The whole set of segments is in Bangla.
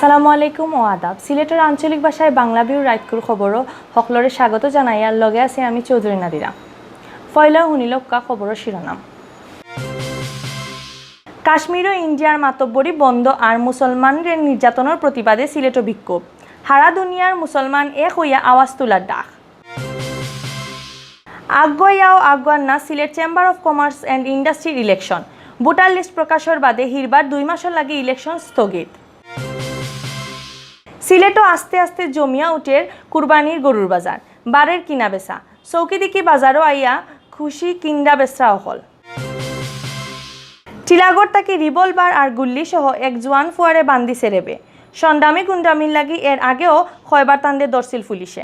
আসসালামু আলাইকুম ও আদাব। সিলেটের আঞ্চলিক ভাষায় বাংলা বিউ রাইটকুর খবরও সকলরে স্বাগত জানাইয়ার লগে আছে আমি চৌধুরী নাদিরা। ফয়লা শুনিলকা খবরের শিরোনাম। কাশ্মীর ও ইন্ডিয়ার মাতব্বরি বন্ধ আর মুসলমানদের নির্যাতনের প্রতিবাদে সিলেটও বিক্ষোভ। সারা দুনিয়ার মুসলমান এক হইয়া আওয়াজ তোলার ডাক। আগুয়াও আগুয়ান না Sylhet chamber of commerce and ইন্ডাস্ট্রির ইলেকশন। ভোটার লিস্ট প্রকাশের বাদে হিরবার 2 মাসের লাগে ইলেকশন স্থগিত। সিলেটও আস্তে আস্তে জমিয়া উঠের কুরবানির গরুর বাজার, বারের কিনা বেচা, চৌকিদিকি বাজারও আইয়া খুশি কিন্ডা বেচরা অকল। টিলাগড় তাকে রিভলভার আর গুল্লি সহ এক জোয়ান ফুয়ারে বান্দিছে রেবে। সন্ডামি গুন্ডামির লাগি এর আগেও কয়বার তান্দে দর্শিল পুলিশে।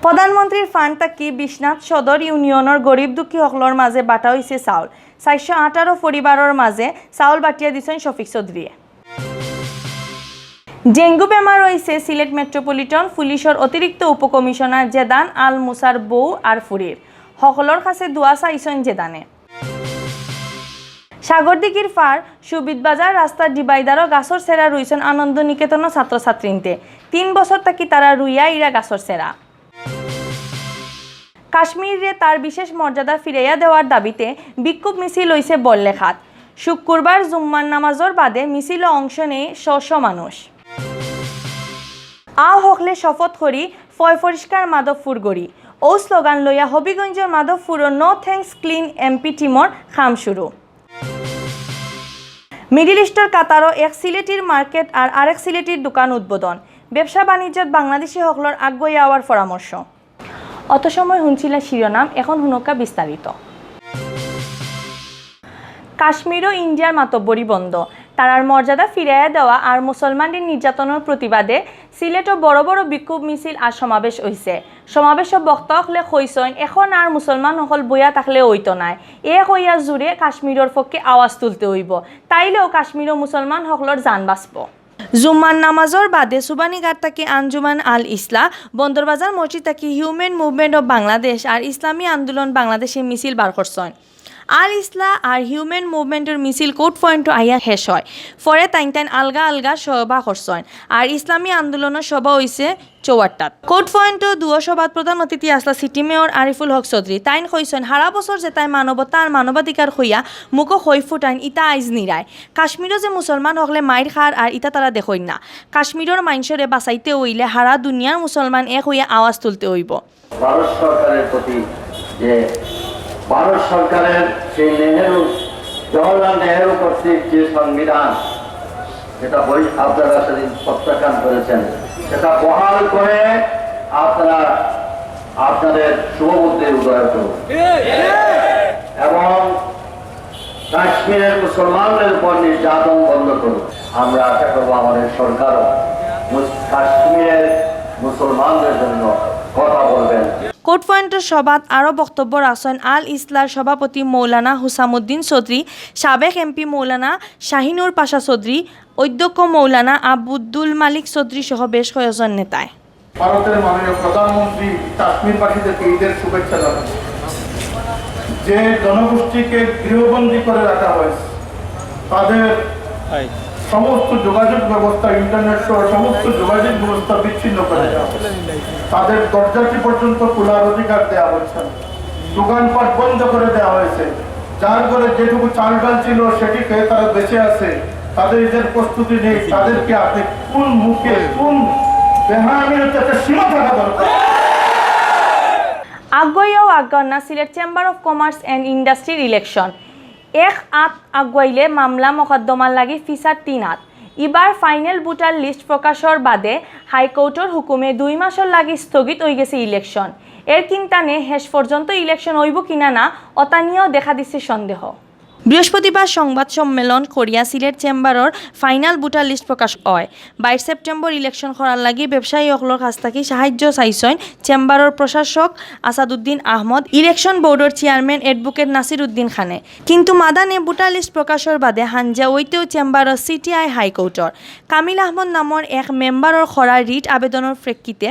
প্রধানমন্ত্রীর ফান্ড তাকি বিশ্বনাথ সদর ইউনিয়নের গরিব দুঃখী সকলের মাঝে বাটা হয়েছে চাউল। 418 পরিবারের মাঝে চাউল বাটিয়া দিচ্ছেন শফিক চৌধুরীয়ে। ডেঙ্গু বেমার রয়েছে সিলেট মেট্রোপলিটন পুলিশের অতিরিক্ত উপকমিশনার জেদান আল মুসার বউ আর ফুরির সকলের কাছে দোয়া চাইছেন জেদানে। সাগরদিঘির ফার সুবিদবাজার রাস্তার ডিভাইডারও গাছর সেরা রুইছেন আনন্দ নিকেতন ছাত্রছাত্রীতে। 3 বছর থাকি তারা রুইয়া ইরা গাছর সেরা। কাশ্মীরে তার বিশেষ মর্যাদা ফিরাইয়া দেওয়ার দাবিতে বিক্ষোভ মিছিল হইছে বল্লেখাত। শুক্রবার জুম্মার নামাজর বাদে মিছিলে অংশ নেয় শ মানুষ। আও হকলে শপথ করি ফয় পরিষ্কার মাধবপুর গড়ি ও স্লোগান লইয়া হবিগঞ্জের Madhabpur no thanks clean MP টিমর খাম শুরু। মিডিল ইস্টের কাতারও এক সিলেটির মার্কেট আর আরেক সিলেটির দোকান উদ্বোধন। ব্যবসা বাণিজ্যত বাংলাদেশি সকলের আগ্রহী হওয়ার পরামর্শ। অত সময় শুনছিল শিরোনাম, এখন হুনকা বিস্তারিত। কাশ্মীর ও ইন্ডিয়ার মাতব্বরি বন্ধ, তারার মর্যাদা ফিরাইয়া দেওয়া আর মুসলমানদের নির্যাতনের প্রতিবাদে সিলেটও বড় বড় বিক্ষোভ মিছিল আর সমাবেশ হয়েছে। সমাবেশও বক্তা হলে কইছেন এখন আর মুসলমান সকল বইয়া থাকলে হইতো নাই, হইয়া জুড়ে কাশ্মীরের পক্ষে আওয়াজ তুলতে হইব, তাইলেও কাশ্মীর ও মুসলমান সকলের জান বাঁচব। জুম্মার নামাজর বাদে সুবানীঘাট থাকি আঞ্জুমান আল ইসলাহ, বন্দরবাজার মসজিদ থাকি হিউম্যান মুভমেন্ট অফ বাংলাদেশ আর ইসলামী আন্দোলন বাংলাদেশে মিছিল বার করছেন। আল ইসলাহ আর হিউম্যান মুভমেন্টের মিছিল কোর্ট পয়েন্ট আইয়া শেষ হয়। পরে তাইন আলগা আলগা সভা করছেন আর ইসলামী আন্দোলনের সভা হয়েছে ৪টাত। কোর্ট পয়েন্ট দুয়ো সভাত প্রধান অতিথি আসলা সিটি মেয়র আরিফুল হক চৌধুরী। তাইন কইছেন সারা বছর যে তাই মানবতা আর মানবাধিকার হইয়া মুখো হই ফুটাইন ইটা আইজ নিরায়। কাশ্মীরও যে মুসলমান হকলে মাইর খার আর ইটা তারা দেখইন না। কাশ্মীরের মাইনসরে বাঁচাইতে হইলে সারা দুনিয়ার মুসলমান এক হইয়া আওয়াজ তুলতে হইব। ভারত সরকারের প্রতি যে ভারত সরকারের সেই জওহরলাল নেহেরু কর্তৃক যে সংবিধান যেটা আপনারা সেদিন প্রত্যাখ্যান করেছেন, সেটা বহাল করে আপনারা আপনাদের শুভবুদ্ধির উদয় করুন এবং কাশ্মীরের মুসলমানদের উপর নির্যাতন বন্ধ করুন। আমরা আশা করবো আমাদের সরকারও কাশ্মীরের মুসলমানদের জন্য কথা বলবেন। কোর্ট পয়েন্টের সভাত আরও বক্তব্য রাখেন আল ইসলার সভাপতি মৌলানা হুসামুদ্দিন চৌধুরী, সাবেক এমপি মৌলানা শাহিনুর পাশা চৌধুরী, অধ্যক্ষ মৌলানা আবুদ্দুল মালিক চৌধুরী সহ বেশ কয়েকজন নেতায়। ভারতের মাননীয় প্রধানমন্ত্রী কাশ্মীরবাসীদেরকে ঈদের শুভেচ্ছা জানান। যে জনগোষ্ঠীকে গৃহবন্দী করে রাখা হয়েছে তাদের সমস্ত যোগাযোগ ব্যবস্থা, ইন্টারনেট সহ সমস্ত যোগাযোগ ব্যবস্থা বিচ্ছিন্ন করে দেওয়া হয়েছে। তাদের দরজাটি পর্যন্ত খোলার অধিকার দেওয়া হয়েছে। দোকানপাট বন্ধ করে দেওয়া হয়েছে। যার ঘরে যেটুকু চাল ডাল ছিল সেটিকে তারা বেঁচে আছে, তাদের ঈদের প্রস্তুতি নেই। তাদেরকে আপনি কোন মুখে কোন বেহামির একটা সীমা থাকা দরকার। আগুয়াও আগুয়ান না Sylhet chamber of commerce and ইন্ডাস্ট্রির ইলেকশন। 1 আগুয়াইলে মামলা মকদ্দমার লাগি ফিসার 3 এবার ফাইনাল ভোটার লিস্ট প্রকাশের বাদে হাইকোর্টের হুকুমে 2 মাসের লাগি স্থগিত হয়ে গেছে ইলেকশন। এর কিন্তানে শেষ পর্যন্ত ইলেকশন হইব কিনা না অতা নিয়েও দেখা দিচ্ছে সন্দেহ। বৃহস্পতিবার সংবাদ সম্মেলন করিয়া সিলেট চেম্বারের ফাইনাল ভোটার লিস্ট প্রকাশ হয়। 22 সেপ্টেম্বর ইলেকশন করার লাগি ব্যবসায়ী সকলের কাছ থেকে সাহায্য চাইছেন চেম্বারের প্রশাসক আসাদুদ্দিন আহমদ, ইলেকশন বোর্ডের চেয়ারম্যান অ্যাডভোকেট নাসির উদ্দিন খানে। কিন্তু মাদানে ভোটার লিস্ট প্রকাশের বাদে হাঞ্জা ওইতেও চেম্বারের সিটিআই হাইকোর্টর কামিল আহমদ নামৰ এক মেম্বারের খরা রিট আবেদনের প্রেক্ষিতে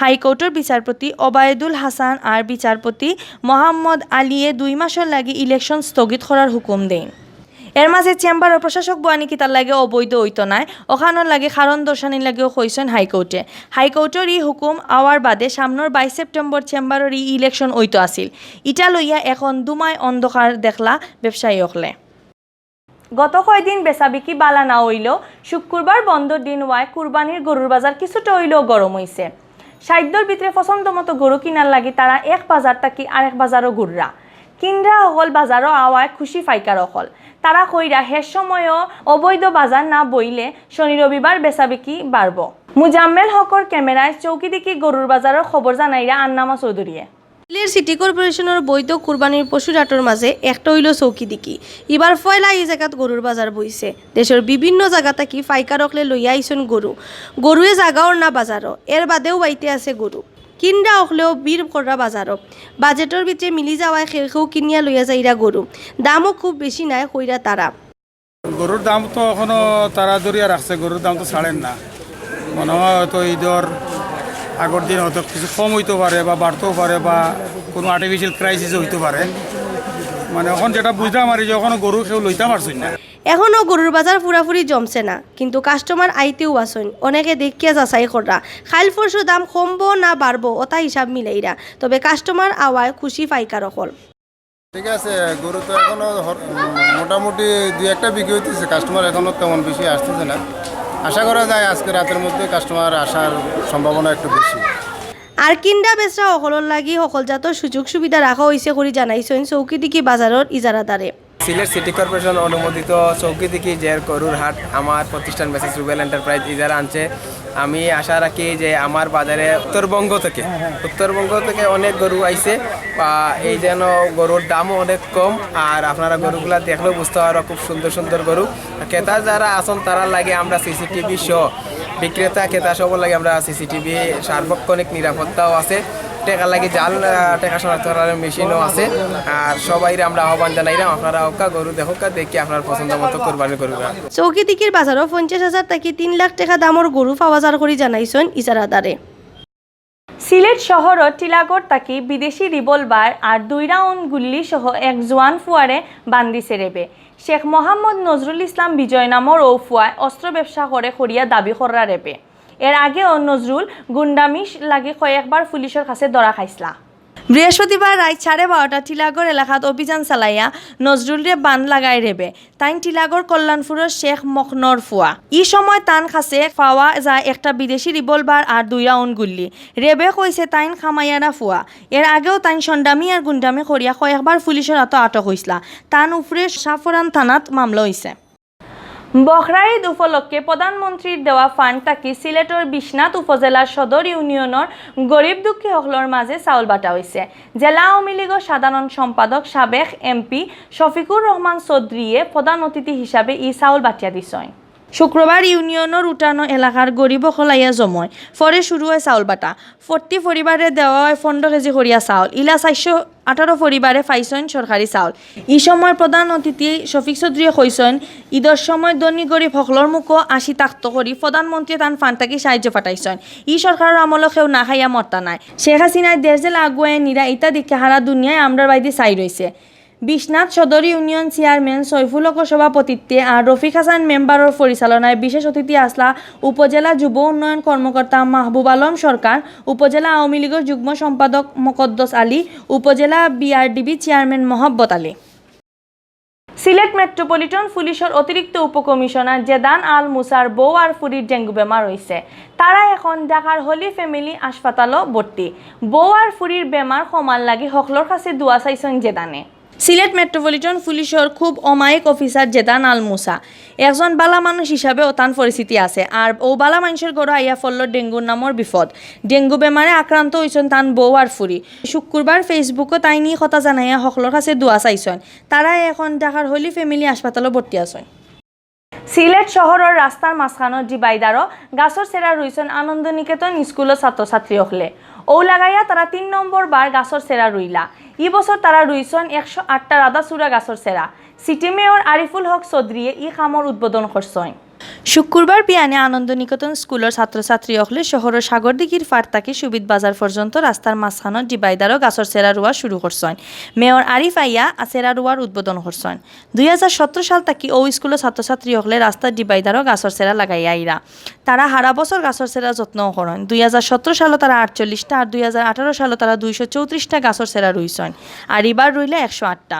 হাইকোর্টের বিচারপতি ওবায়দুল হাসান আর বিচারপতি মোহাম্মদ আলিয়ে 2 মাসের লাগি ইলেকশন স্থগিত করার হুকুম দেন। এর মাঝে চেম্বারের প্রশাসক বয়ানি কিতার লাগে অবৈধ হইতো নাই ওখানোর লাগে কারণ দর্শানির লাগেও কইছেন হাইকোর্টে। হাইকোর্টের ই হুকুম আওয়ার বাদে সামনের 22 সেপ্টেম্বর চেম্বারের ইলেকশন হইতো আসিল। ইটা লইয়া এখন দুমায় অন্ধকার দেখলা ব্যবসায়ী হকলে। গত কয়দিন বেচাবিকি বালা না হইলেও শুক্রবার বন্ধর দিন হওয়ায় কুরবানির গরুর বাজার কিছুটা হইলেও গরম হইছে। সাধ্যর ভিতরে পছন্দ মতো গরু কিনার লাগি তারা এক বাজার থাকি আরেক বাজারও ঘুররা কিনরা হল বাজারও আওয়ায় খুশি ফাইকার হল। তারা কইরা হের সময়ও অবৈধ বাজার না বইলে শনি রবিবার বেচাবিকি বাড়ব। মুজাম্মেল হকর ক্যামেরায় চৌকি দেখি গরুর বাজারের খবর জানাইরা আন্নামা চৌধুরীয়ে। সিটি কর্পোরেশনের বৈধ কুরবানির পশুর হাটর মাঝে একটা হইল চৌকি দিকি। এবার ফয়লা এই জায়গাত গরুর বাজার বইছে। দেশের বিভিন্ন জায়গা থাকি ফাইকার হকলে লইয়া আইসন গরুয়ে জাগাওর না বাজারও এর বাদেও বাইতে আছে গরু কিনরা হকলেও বীর করা বাজারও বাজেটের ভিতরে মিলি যাওয়ায় খেউ কিনিয়া লইয়া যাইরা গরু দামও খুব বেশি নাই কইরা তারা। গরুর দাম তো এখনো তারা দরিয়া রাখছে, গরুর দাম তো ছাড়েন না। মনে হয় হয়তো ঈদের আগের দিন হয়তো কিছু কম হইতে পারে বা বাড়তেও পারে বা কোনো আর্টিফিশিয়াল ক্রাইসিস হইতে পারে। মানে এখন যেটা বুঝলাম আর যে এখনো গরু কেউ লইতে পারছেন না। এখনও গরুর বাজার পুরাপুরি জমছে না, কিন্তু কাস্টমার আইতেও আসেন। অনেকে দেখিয়া যাচাই করা খাইল পরশু দাম কমবো না বাড়বো ওটা হিসাব মিলাইরা, তবে কাস্টমার আওয়ায় খুশি পাইকার হল। ঠিক আছে, গরু তো এখনো মোটামুটি দুই একটা বিক্রি হইতেছে, কাস্টমার এখনো তেমন বেশি আসতেছে না। আশা করা যায় আজকে রাতের মধ্যে কাস্টমার আসার সম্ভাবনা একটু বেশি। আর কিন্ডা বেচরা সকলের লাগি সকলজাত সুযোগ সুবিধা রাখা হয়েছে করে জানাইছেন চৌকিদিকি বাজারের ইজারাদারে। সিলেট সিটি কর্পোরেশন অনুমোদিত চৌকিদিকি জের গরুর হাট আমার প্রতিষ্ঠান মেসেজ রুবেল এন্টারপ্রাইজ ইজারা আনছে। আমি আশা রাখি যে আমার বাজারে উত্তরবঙ্গ থেকে অনেক গরু আইছে বা এই যেন গরুর দামও অনেক কম। আর আপনারা গরুগুলা দেখলেও বুঝতে পারো খুব সুন্দর সুন্দর গরু। ক্রেতা যারা আসন তারা লাগে আমরা সিসিটিভি সহ বিক্রেতা ক্রেতা সবার লাগে আমরা সিসিটিভি সার্বক্ষণিক নিরাপত্তাও আছে। টেকা লাগে জাল টেকা শনাক্ত করার মেশিনও আছে। আর সবাই আমরা আহ্বান জানাইলাম আপনারা ওকা গরু দেখোকা দেখি আপনার পছন্দ মতো কোরবানি করবেন। চৌকিদিকির বাজারও 50,000 থেকে 3 লাখ টাকা দামের গরু পাওয়া যার করে জানাইছেন ইজারাদারে। সিলেট শহরত টিলাগড় তাকি বিদেশি রিভলভার আর 2 রাউন্ড গুল্লি সহ এক জোয়ান ফুয়ারে বান্দিছে রেবে। শেখ মোহাম্মদ নজরুল ইসলাম বিজয় নামর ও ফুয়ায় অস্ত্র ব্যবসা করে করিয়া দাবি করা রেবে। এর আগেও নজরুল গুন্ডামিশ লাগে কয়েকবার পুলিশের কাছে ধরা খাইছলা। বৃহস্পতিবার রাত 12:30 টিলাগড় এলাকাত অভিযান চালাইয়া নজরুলরে বান লাগাই রেবে। তাইন টিলাগড় কল্যাণপুরের শেখ মখনর ফুয়া। ই সময় তান কাছে পাওয়া যায় একটা বিদেশি রিভলভার আর 2 রাউন্ড গুল্লি। রেবে কইছে তাইন খামাইয়ারা ফুয়া। এর আগেও তাইন সন্ডামি আর গুন্ডামি করিয়া কয়েকবার পুলিশের হাতে আটক হইছলা। তান উপরে সাফরান থানাত মামলা হইছে। বখরা ঈদ উপলক্ষে প্রধানমন্ত্রীর দেওয়া ফান্ড তাকি সিলেটের বিশ্বনাথ উপজেলার সদর ইউনিয়নের গরিব দুঃখী সকলের মাঝে চাউল বাটা হয়েছে। জেলা আওয়ামী লীগের সাধারণ সম্পাদক সাবেক এমপি শফিকুর রহমান চৌধুরীয়ে প্রধান অতিথি হিসাবে ই চাউল বাটিয়া দিছেন। শুক্রবার ইউনিয়নের উঠানো এলাকার গরিব খলাইয়া জময় পরে শুরু হয় চাউল বাটা। 40 পরিবারে দেওয়া হয় 15 কেজি করিয়া চাউল। ইলা 418 পরিবারে পাইছেন সরকারি চাউল। এই সময় প্রধান অতিথি শফিক চৌধুরীয়ে কইছেন ঈদের সময় ধনী গরিব সকলের মুখও 80 তাক্ত করি প্রধানমন্ত্রী তান ফান্ডটাকে সাহায্য পাঠাইছেন। ই সরকারের আমলে কেউ না খাইয়া মরতা নাই। শেখ হাসিনায় দেশ জেলা আগুয়ায় নিরা ইতা দেখে হারা দুনিয়ায় আমরার বাইদি চাই রয়েছে। বিশ্বনাথ সদর ইউনিয়ন চেয়ারম্যান সৈফুল হকের সভাপতিত্বে আর রফিক হাসান মেম্বারের পরিচালনায় বিশেষ অতিথি আসলা উপজেলা যুব উন্নয়ন কর্মকর্তা মাহবুব আলম সরকার, উপজেলা আওয়ামী লীগের যুগ্ম সম্পাদক মকদ্দস আলী, উপজেলা বিআরডিবি চেয়ারম্যান মহব্বত আলী। সিলেট মেট্রোপলিটন পুলিশের অতিরিক্ত উপকমিশনার জেদান আল মুসার বউ আর ফুরির ডেঙ্গু বেমার হয়েছে। তারা এখন ঢাকার হলি ফ্যামিলি হাসপাতালও ভর্তি। বউ আর ফুরির বেমার কমার লাগি সকলের কাছে দোয়া চাইছেন জেদানে। সিলেট মেট্রোপলিটন পুলিশের খুব অমায়িক অফিসার জেদান আল মুসা একজন বালা মানুষ হিসাবে অতান পরিস্থিতি আছে। আর ও বালা মানুষের গড় আইয়া ফলল ডেঙ্গুর নামর বিপদ। ডেঙ্গু বেমারে আক্রান্ত হয়েছেন তান বউ আর ফুরি। শুক্রবার ফেসবুকও তাই নিয়ে কথা জানাইয়া সকলের কাছে দোয়া চাইছেন। তারা এখন ঢাকার হলি ফ্যামিলি হাসপাতালও ভর্তি আছেন। সিলেট শহরের রাস্তার মাঝখানত ডিভাইডারও গাছর সেরা রইছেন আনন্দ নিকেতন স্কুলের ছাত্রছাত্রী হলে। ও লাগাইয়া তারা 3 নম্বর বার গাছর সেরা রইলা। ই বছর তারা রইছেন 108টা রাধা চূড়া গাছর সেরা। সিটি মেয়র আরিফুল হক চৌধুরীয়ে ই কামর উদ্বোধন করছেন। শুক্রবার বিয়ানে আনন্দ নিকেতন স্কুলের ছাত্রছাত্রী হলে শহরের সাগরদিঘির ফাট থাকি সুবিধ বাজার পর্যন্ত রাস্তার মাঝখানত ডিভাইডার ও গাছর সেরা রোয়া শুরু করছেন। মেয়র আরিফ আইয়া সেরা রোয়ার উদ্বোধন করছেন। 2017 সাল থাকি ও স্কুলের ছাত্রছাত্রী হলে রাস্তার ডিভাইডার ও গাছর সেরা লাগাইয়া আইরা। তারা হারা বছর গাছর সেরা যত্নও করেন। 2017 সালে তারা 48টা আর 2018 সালে তারা 234টা গাছর সেরা রুইছেন আর এবার রইলে 108টা।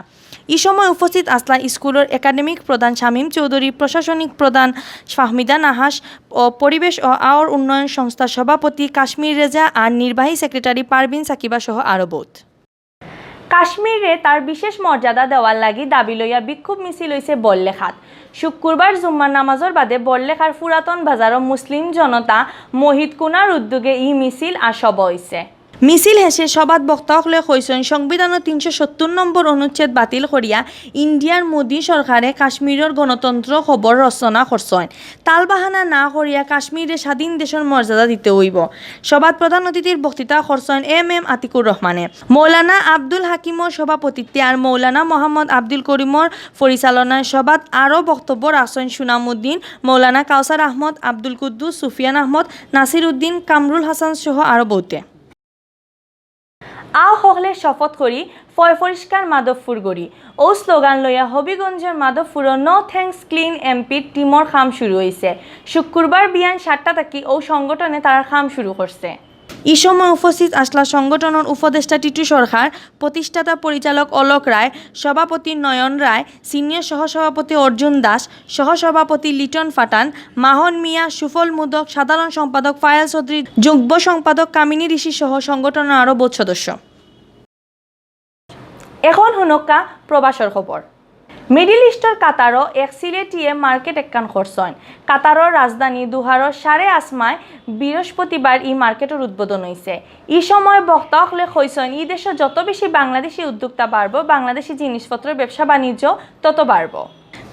এই সময় উপস্থিত আসলা স্কুলের একাডেমিক প্রধান শামীম চৌধুরী, প্রশাসনিক প্রধান ফাহমিদা নাহাস ও পরিবেশ ও আওর উন্নয়ন সংস্থার সভাপতি কাশ্মীর রেজা আর নির্বাহী সেক্রেটারি পারভিন সাকিবা সহ আরও বহুত। কাশ্মীরে তার বিশেষ মর্যাদা দেওয়ার লাগি দাবি লইয়া বিক্ষোভ মিছিল হয়েছে বল্লেখাত। শুক্রবার জুম্মার নামাজের বাদে বল্লেখার পুরাতন বাজারও মুসলিম জনতা মহিদ কুনার উদ্যোগে ই মিছিল আর সভা হয়েছে। মিছিল হেসে সবাত বক্তাসকলে কইছেন সংবিধানের 370 নম্বর অনুচ্ছেদ বাতিল করিয়া ইন্ডিয়ার মোদী সরকারে কাশ্মীরের গণতন্ত্র খবর রচনা করছেন। তালবাহানা না করিয়া কাশ্মীরে স্বাধীন দেশের মর্যাদা দিতে হইব। সভাত প্রধান অতিথির বক্তৃতা করছেন এম আতিকুর রহমানে। মৌলানা আব্দুল হাকিমর সভাপতিত্বে আর মৌলানা মোহাম্মদ আব্দুল করিমর পরিচালনায় সভাত আরও বক্তব্য রাখছেন সুনামউদ্দিন, মৌলানা কাউসার আহমদ, আব্দুল কুদ্দুস, সুফিয়ান আহমদ, নাসির উদ্দিন, কামরুল হাসান সহ আরও বহুতে। আও হকলে শপথ করি ফয় পরিষ্কার মাধবপুর গড়ি ও স্লোগান লইয়া হবিগঞ্জের মাধবপুর নো থ্যাঙ্কস ক্লিন এমপির টিমর খাম শুরু হয়েছে। শুক্রবার বিয়ান 7টা থাকি ও সংগঠনে তারা খাম শুরু করছে। এই সময় উপস্থিত আসলা সংগঠনের উপদেষ্টা টিটু সরকার, প্রতিষ্ঠাতা পরিচালক অলোক রায়, সভাপতি নয়ন রায়, সিনিয়র সহসভাপতি অর্জুন দাস, সহসভাপতি লিটন ফাটান, মাহন মিয়া, সুফল মুদক, সাধারণ সম্পাদক ফায়াল চৌধুরী, যুগ্ম সম্পাদক কামিনী ঋষি সহ সংগঠনের আরও বোধ সদস্য। এখন হুনকা প্রবাসর খবর। মিডিল ইস্টর কাতারও এক সিলেটিয়ে মার্কেট একখান করছেন। কাতারর রাজধানী দুহারর সাড়ে আসমায় বৃহস্পতিবার ই মার্কেটের উদ্বোধন হয়েছে। এই সময় বক্তা হলে কইছেন এই দেশে যত বেশি বাংলাদেশি উদ্যোক্তা বাড়ব, বাংলাদেশি জিনিসপত্রের ব্যবসা বাণিজ্য তত বাড়ব।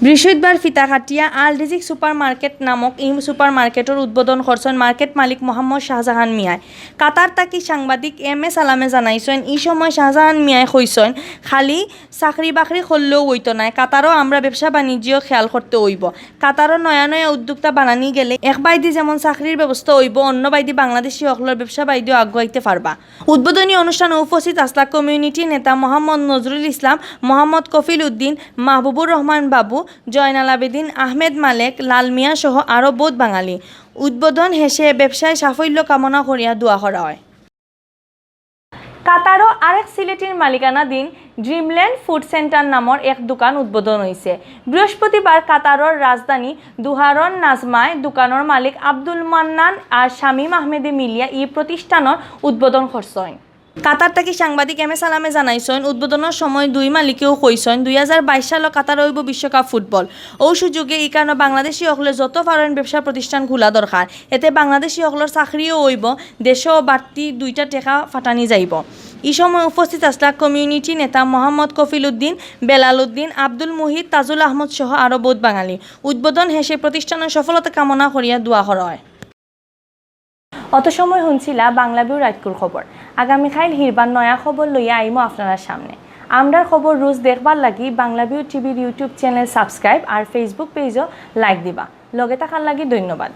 বৃহস্পতিবার ফিতাকাটিয়া আল রিজিক সুপার মার্কেট নামক এই সুপার মার্কেটের উদ্বোধন করছেন মার্কেট মালিক মোহাম্মদ শাহজাহান মিয়ায়। কাতার তাকি সাংবাদিক সালামে জানাইছেন এই সময় শাহজাহান মিয়ায় কইছেন খালি চাকরি বাকরি করলেও হইতো না, কাতারও আমরা ব্যবসা বাণিজ্য খেয়াল করতে হইব। কাতারও নয়া নয়া উদ্যোক্তা বানানি গেলে এক বাইদি যেমন চাকরির ব্যবস্থা হইব, অন্য বাইদি বাংলাদেশি সকলের ব্যবসা বাইদিও আগুয়াইতে পারবা। উদ্বোধনী অনুষ্ঠানে উপস্থিত আসলা কমিউনিটি নেতা মোহাম্মদ নজরুল ইসলাম, মোহাম্মদ কফিল উদ্দিন, মাহবুবুর রহমান বাবু, জয়নাল আবেদিন, আহমেদ মালেক, লাল মিয়া সহ আরও বহুত বাঙালি। উদ্বোধন হেসে ব্যবসায় সাফল্য কামনা করিয়া দোয়া করা হয়। কাতারও আরেক সিলেটির মালিকানাধীন ড্রিমল্যান্ড ফুড সেন্টার নামৰ এক দোকান উদ্বোধন হয়েছে। বৃহস্পতিবার কাতারর রাজধানী দুহারর নাজমায় দোকানের মালিক আব্দুল মান্নান আর শামীম আহমেদে মিলিয়া এই প্রতিষ্ঠানের উদ্বোধন করছেন। কাতার থেকে সাংবাদিক সালামে জানাইছেন উদ্বোধনের সময় দুই মালিকেও কইছেন 2022 সালে কাতার হইব বিশ্বকাপ ফুটবল। ও সুযোগে এই কারণে বাংলাদেশি সকলের যত পারেন ব্যবসা প্রতিষ্ঠান খোলা দরকার, এতে বাংলাদেশি সকলের চাকরিও হইব, দেশেও বাড়তি দুইটা টেকা ফাটানি যাইব। এই সময় উপস্থিত আসলা কমিউনিটি নেতা মোহাম্মদ কফিল উদ্দিন, বেলাল উদ্দিন, আব্দুল মুহিত, তাজুল আহমদ সহ আরও বহুত বাঙালি। উদ্বোধন হেসে প্রতিষ্ঠানের সফলতা কামনা করিয়া দোয়া করা হয়। অত সময় শুনছিলা বাংলা বিউ রাইটকুর খবর। আগামীকাল হিরবান নয়া খবর লইয়া আইমো আপনার সামনে। আমরার খবর রোজ দেখবার লাগি বাংলা বিউ টিভির ইউটিউব চ্যানেল সাবস্ক্রাইব আর ফেসবুক পেজও লাইক দিবা। লগে থাকার লাগি ধন্যবাদ।